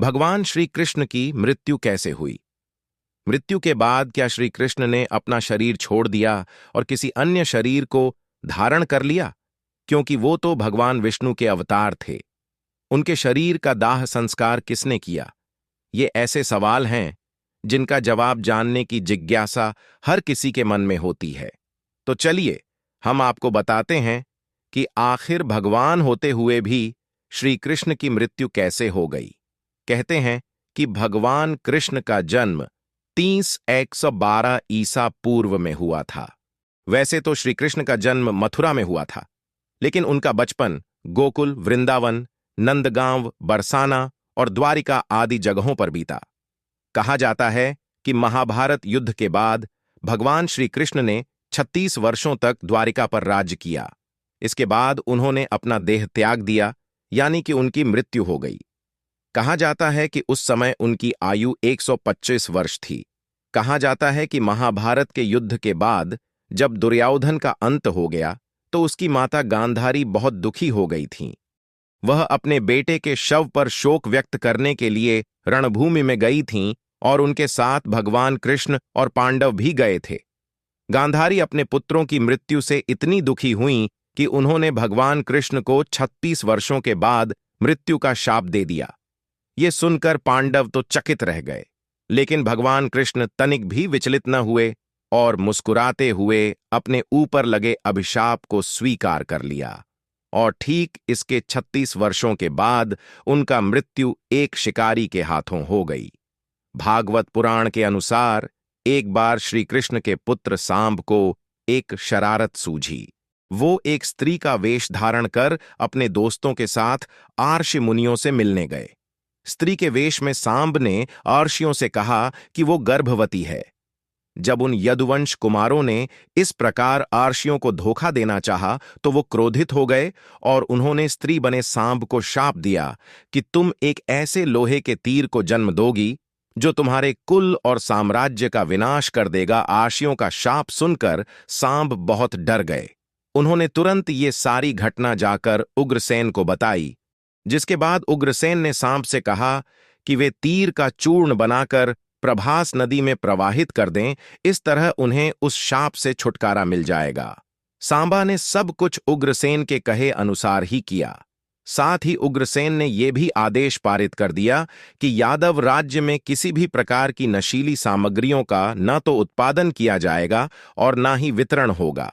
भगवान श्री कृष्ण की मृत्यु कैसे हुई? मृत्यु के बाद क्या श्री कृष्ण ने अपना शरीर छोड़ दिया और किसी अन्य शरीर को धारण कर लिया? क्योंकि वो तो भगवान विष्णु के अवतार थे। उनके शरीर का दाह संस्कार किसने किया? ये ऐसे सवाल हैं जिनका जवाब जानने की जिज्ञासा हर किसी के मन में होती है। तो चलिए, हम आपको बताते हैं कि आखिर भगवान होते हुए भी श्री कृष्ण की मृत्यु कैसे हो गई। कहते हैं कि भगवान कृष्ण का जन्म 30-112 ईसा पूर्व में हुआ था। वैसे तो श्री कृष्ण का जन्म मथुरा में हुआ था, लेकिन उनका बचपन गोकुल, वृंदावन, नंदगांव, बरसाना और द्वारिका आदि जगहों पर बीता। कहा जाता है कि महाभारत युद्ध के बाद भगवान श्री कृष्ण ने 36 वर्षों तक द्वारिका पर राज्य किया। इसके बाद उन्होंने अपना देह त्याग दिया, यानी कि उनकी मृत्यु हो गई। कहा जाता है कि उस समय उनकी आयु 125 वर्ष थी। कहा जाता है कि महाभारत के युद्ध के बाद जब दुर्योधन का अंत हो गया तो उसकी माता गांधारी बहुत दुखी हो गई थीं। वह अपने बेटे के शव पर शोक व्यक्त करने के लिए रणभूमि में गई थीं और उनके साथ भगवान कृष्ण और पांडव भी गए थे। गांधारी अपने पुत्रों की मृत्यु से इतनी दुखी हुईं कि उन्होंने भगवान कृष्ण को 36 वर्षों के बाद मृत्यु का शाप दे दिया। ये सुनकर पांडव तो चकित रह गए, लेकिन भगवान कृष्ण तनिक भी विचलित न हुए और मुस्कुराते हुए अपने ऊपर लगे अभिशाप को स्वीकार कर लिया। और ठीक इसके 36 वर्षों के बाद उनका मृत्यु एक शिकारी के हाथों हो गई। भागवत पुराण के अनुसार एक बार श्री कृष्ण के पुत्र सांब को एक शरारत सूझी। वो एक स्त्री का वेश धारण कर अपने दोस्तों के साथ आर्षि मुनियों से मिलने गए। स्त्री के वेश में सांब ने आर्षियों से कहा कि वो गर्भवती है। जब उन यदुवंश कुमारों ने इस प्रकार आर्षियों को धोखा देना चाहा तो वो क्रोधित हो गए और उन्होंने स्त्री बने सांब को शाप दिया कि तुम एक ऐसे लोहे के तीर को जन्म दोगी जो तुम्हारे कुल और साम्राज्य का विनाश कर देगा। आर्षियों का शाप सुनकर सांब बहुत डर गए। उन्होंने तुरंत ये सारी घटना जाकर उग्रसेन को बताई, जिसके बाद उग्रसेन ने सांब से कहा कि वे तीर का चूर्ण बनाकर प्रभास नदी में प्रवाहित कर दें। इस तरह उन्हें उस शाप से छुटकारा मिल जाएगा। सांबा ने सब कुछ उग्रसेन के कहे अनुसार ही किया। साथ ही उग्रसेन ने यह भी आदेश पारित कर दिया कि यादव राज्य में किसी भी प्रकार की नशीली सामग्रियों का न तो उत्पादन किया जाएगा और न ही वितरण होगा।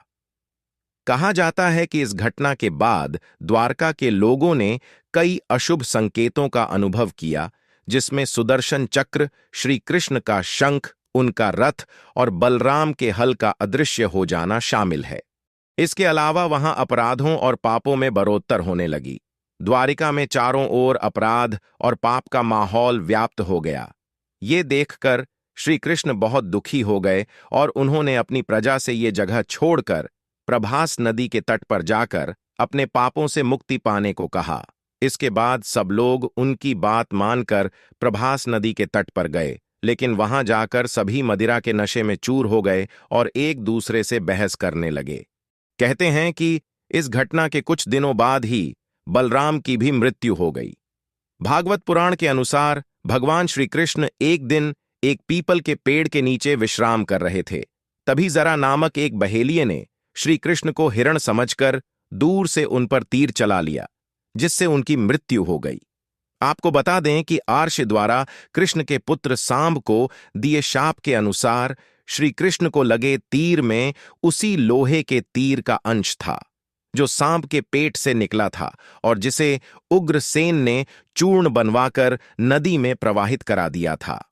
कहा जाता है कि इस घटना के बाद द्वारका के लोगों ने कई अशुभ संकेतों का अनुभव किया, जिसमें सुदर्शन चक्र, श्री कृष्ण का शंख, उनका रथ और बलराम के हल का अदृश्य हो जाना शामिल है। इसके अलावा वहां अपराधों और पापों में बढ़ोत्तर होने लगी। द्वारिका में चारों ओर अपराध और पाप का माहौल व्याप्त हो गया। ये देखकर श्री कृष्ण बहुत दुखी हो गए और उन्होंने अपनी प्रजा से ये जगह छोड़कर प्रभास नदी के तट पर जाकर अपने पापों से मुक्ति पाने को कहा। इसके बाद सब लोग उनकी बात मानकर प्रभास नदी के तट पर गए, लेकिन वहां जाकर सभी मदिरा के नशे में चूर हो गए और एक दूसरे से बहस करने लगे। कहते हैं कि इस घटना के कुछ दिनों बाद ही बलराम की भी मृत्यु हो गई। भागवत पुराण के अनुसार भगवान श्री कृष्ण एक दिन एक पीपल के पेड़ के नीचे विश्राम कर रहे थे। तभी जरा नामक एक बहेलिये ने श्री कृष्ण को हिरण समझकर दूर से उन पर तीर चला लिया, जिससे उनकी मृत्यु हो गई। आपको बता दें कि आर्ष द्वारा कृष्ण के पुत्र सांब को दिए शाप के अनुसार श्री कृष्ण को लगे तीर में उसी लोहे के तीर का अंश था जो सांब के पेट से निकला था और जिसे उग्रसेन ने चूर्ण बनवाकर नदी में प्रवाहित करा दिया था।